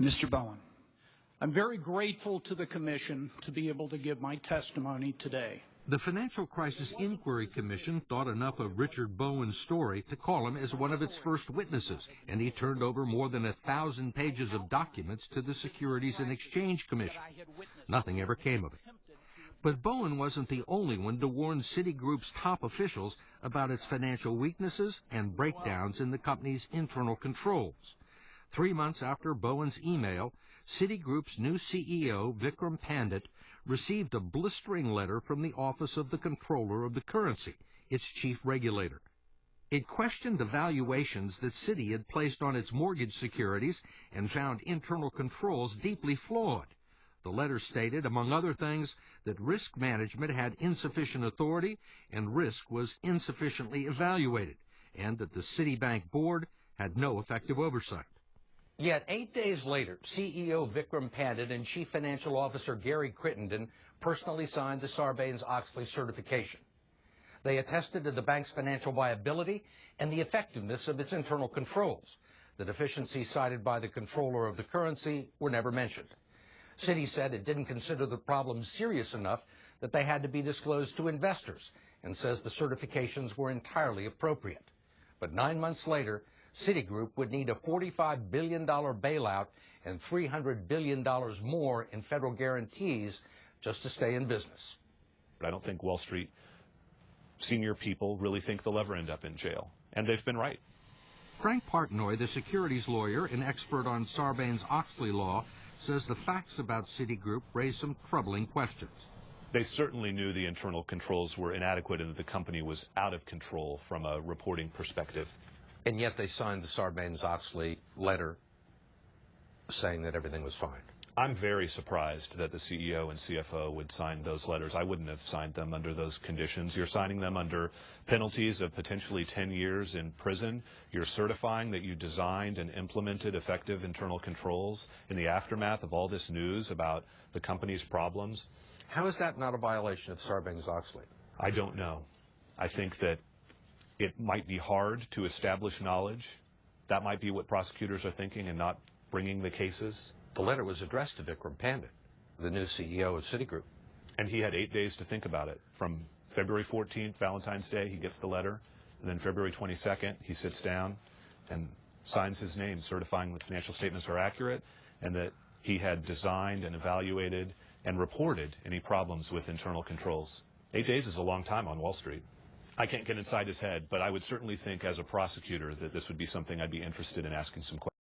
Mr. Bowen. I'm very grateful to the Commission to be able to give my testimony today. The Financial Crisis Inquiry Commission thought enough of Richard Bowen's story to call him as one of its first witnesses, and he turned over more than 1,000 pages of documents to the Securities and Exchange Commission. Nothing ever came of it. But Bowen wasn't the only one to warn Citigroup's top officials about its financial weaknesses and breakdowns in the company's internal controls. 3 months after Bowen's email, Citigroup's new CEO, Vikram Pandit, received a blistering letter from the Office of the Comptroller of the Currency, its chief regulator. It questioned the valuations that Citi had placed on its mortgage securities and found internal controls deeply flawed. The letter stated, among other things, that risk management had insufficient authority and risk was insufficiently evaluated, and that the Citibank board had no effective oversight. Yet 8 days later, CEO Vikram Pandit and Chief Financial Officer Gary Crittenden personally signed the Sarbanes-Oxley certification. They attested to the bank's financial viability and the effectiveness of its internal controls. The deficiencies cited by the controller of the currency were never mentioned. Citi said it didn't consider the problem serious enough that they had to be disclosed to investors, and says the certifications were entirely appropriate. But 9 months later, Citigroup would need a $45 billion bailout and $300 billion more in federal guarantees just to stay in business. I don't think Wall Street senior people really think they'll ever end up in jail, and they've been right. Frank Partnoy, the securities lawyer and expert on Sarbanes-Oxley law, says the facts about Citigroup raise some troubling questions. They certainly knew the internal controls were inadequate and that the company was out of control from a reporting perspective. And yet they signed the Sarbanes-Oxley letter saying that everything was fine. I'm very surprised that the CEO and CFO would sign those letters. I wouldn't have signed them under those conditions. You're signing them under penalties of potentially 10 years in prison. You're certifying that you designed and implemented effective internal controls in the aftermath of all this news about the company's problems. How is that not a violation of Sarbanes-Oxley? I don't know. I think that it might be hard to establish knowledge. That might be what prosecutors are thinking and not bringing the cases. The letter was addressed to Vikram Pandit, the new CEO of Citigroup. And he had 8 days to think about it. From February 14th, Valentine's Day, he gets the letter. And then February 22nd, he sits down and signs his name, certifying that financial statements are accurate and that he had designed and evaluated and reported any problems with internal controls. 8 days is a long time on Wall Street. I can't get inside his head, but I would certainly think as a prosecutor that this would be something I'd be interested in asking some questions.